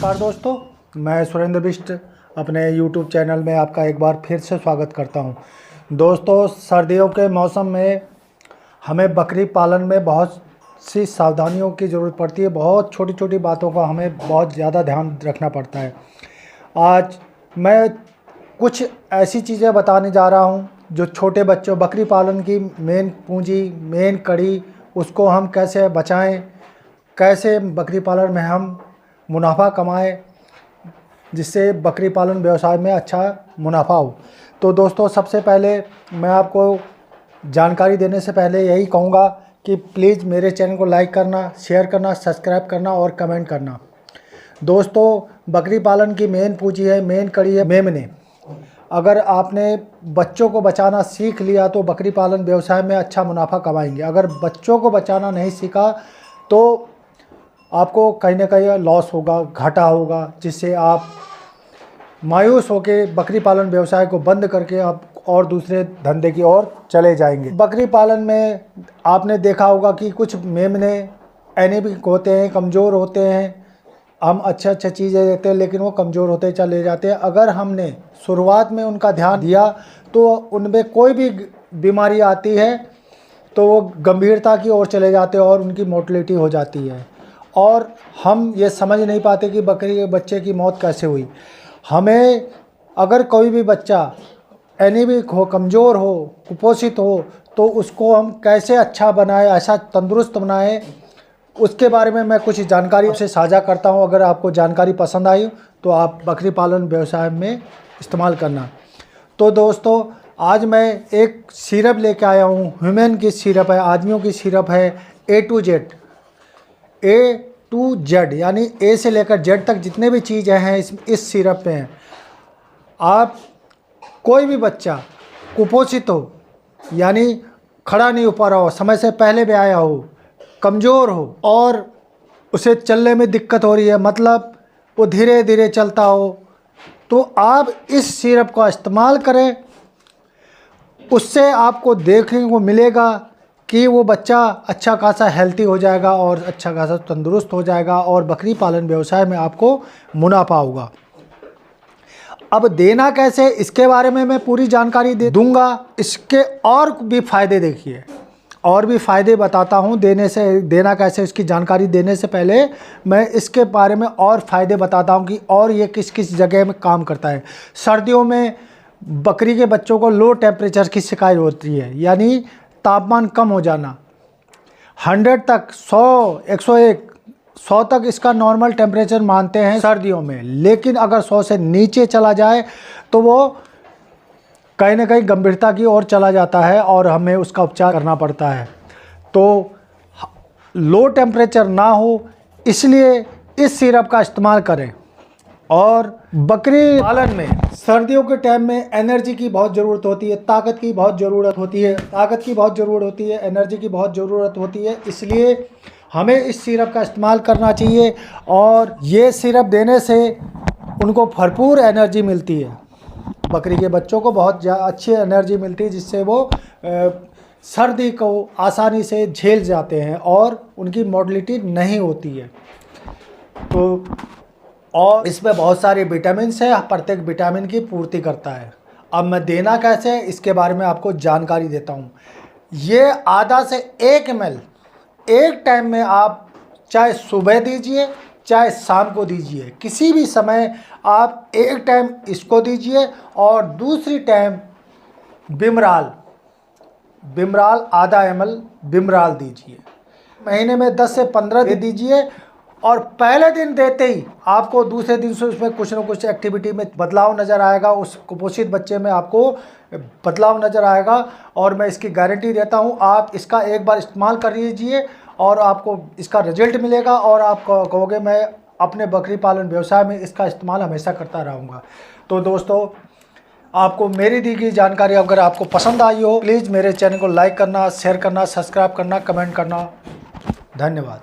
नमस्कार दोस्तों, मैं सुरेंद्र बिष्ट अपने YouTube चैनल में आपका एक बार फिर से स्वागत करता हूं। दोस्तों, सर्दियों के मौसम में हमें बकरी पालन में बहुत सी सावधानियों की ज़रूरत पड़ती है। बहुत छोटी छोटी बातों का हमें बहुत ज़्यादा ध्यान रखना पड़ता है। आज मैं कुछ ऐसी चीज़ें बताने जा रहा हूं जो छोटे बच्चों बकरी पालन की मेन पूंजी, मेन कड़ी, उसको हम कैसे बचाएं, कैसे बकरी पालन में हम मुनाफा कमाएं, जिससे बकरी पालन व्यवसाय में अच्छा मुनाफा हो। तो दोस्तों, सबसे पहले मैं आपको जानकारी देने से पहले यही कहूँगा कि प्लीज़ मेरे चैनल को लाइक करना, शेयर करना, सब्सक्राइब करना और कमेंट करना। दोस्तों, बकरी पालन की मेन पूंजी है, मेन कड़ी है मेमने। अगर आपने बच्चों को बचाना सीख लिया तो बकरी पालन व्यवसाय में अच्छा मुनाफा कमाएंगे। अगर बच्चों को बचाना नहीं सीखा तो आपको कहीं ना कहीं लॉस होगा, घाटा होगा, जिससे आप मायूस होकर बकरी पालन व्यवसाय को बंद करके आप और दूसरे धंधे की ओर चले जाएंगे। बकरी पालन में आपने देखा होगा कि कुछ मेमने एनीमिक होते हैं, कमज़ोर होते हैं। हम अच्छे चीज़ें देते हैं लेकिन वो कमज़ोर होते चले जाते हैं। अगर हमने शुरुआत में उनका ध्यान दिया तो उनमें कोई भी बीमारी आती है तो वो गंभीरता की ओर चले जाते हैं और उनकी मोर्टेलिटी हो जाती है, और हम ये समझ नहीं पाते कि बकरी के बच्चे की मौत कैसे हुई। हमें अगर कोई भी बच्चा एनीमिक हो, कमज़ोर हो, कुपोषित हो, तो उसको हम कैसे अच्छा बनाएं, ऐसा तंदुरुस्त बनाएं, उसके बारे में मैं कुछ जानकारी आपसे साझा करता हूं। अगर आपको जानकारी पसंद आई तो आप बकरी पालन व्यवसाय में इस्तेमाल करना। तो दोस्तों, आज मैं एक सिरप लेके आया हूं। ह्यूमन की सिरप है, आदमियों की सिरप है। A to Z यानी A से लेकर Z तक जितने भी चीज़ें हैं इस सिरप में हैं। आप कोई भी बच्चा कुपोषित हो, यानी खड़ा नहीं हो पा रहा हो, समय से पहले भी आया हो, कमज़ोर हो और उसे चलने में दिक्कत हो रही है, मतलब वो धीरे धीरे चलता हो, तो आप इस सिरप का इस्तेमाल करें। उससे आपको देखने को मिलेगा कि वो बच्चा अच्छा खासा हेल्थी हो जाएगा और अच्छा खासा तंदुरुस्त हो जाएगा और बकरी पालन व्यवसाय में आपको मुनाफा होगा। अब देना कैसे, इसके बारे में मैं पूरी जानकारी दे दूंगा। इसके और भी फ़ायदे देखिए, और भी फ़ायदे बताता हूं। देना कैसे, इसकी जानकारी देने से पहले मैं इसके बारे में और फ़ायदे बताता हूं कि और ये किस किस जगह में काम करता है। सर्दियों में बकरी के बच्चों को लो टेम्परेचर की शिकायत होती है, यानी तापमान कम हो जाना। 100 तक 100, 101, 100 तक इसका नॉर्मल टेम्परेचर मानते हैं सर्दियों में, लेकिन अगर 100 से नीचे चला जाए तो वो कहीं ना कहीं गंभीरता की ओर चला जाता है और हमें उसका उपचार करना पड़ता है। तो लो टेम्परेचर ना हो, इसलिए इस सिरप का इस्तेमाल करें। और बकरी पालन में सर्दियों के टाइम में एनर्जी की बहुत ज़रूरत होती है, ताकत की बहुत ज़रूरत होती है, एनर्जी की बहुत ज़रूरत होती है। इसलिए हमें इस सिरप का इस्तेमाल करना चाहिए और ये सिरप देने से उनको भरपूर एनर्जी मिलती है। बकरी के बच्चों को बहुत अच्छी एनर्जी मिलती है, जिससे वो सर्दी को आसानी से झेल जाते हैं और उनकी मोर्टेलिटी नहीं होती है। तो और इसमें बहुत सारे विटामिन्स हैं, प्रत्येक विटामिन की पूर्ति करता है। अब मैं देना कैसे है इसके बारे में आपको जानकारी देता हूँ। ये आधा से 1 ml एक टाइम में आप चाहे सुबह दीजिए चाहे शाम को दीजिए, किसी भी समय आप एक टाइम इसको दीजिए और दूसरी टाइम बिमराल आधा ml बिमराल दीजिए। महीने में 10 से 15 दिन दीजिए और पहले दिन देते ही आपको दूसरे दिन से उसमें कुछ ना कुछ एक्टिविटी में बदलाव नज़र आएगा। उस कुपोषित बच्चे में आपको बदलाव नज़र आएगा और मैं इसकी गारंटी देता हूँ। आप इसका एक बार इस्तेमाल कर लीजिए और आपको इसका रिजल्ट मिलेगा और आप कहोगे मैं अपने बकरी पालन व्यवसाय में इसका इस्तेमाल हमेशा करता रहूँगा। तो दोस्तों, आपको मेरी दी गई जानकारी अगर आपको पसंद आई हो, प्लीज़ मेरे चैनल को लाइक करना, शेयर करना, सब्सक्राइब करना, कमेंट करना। धन्यवाद।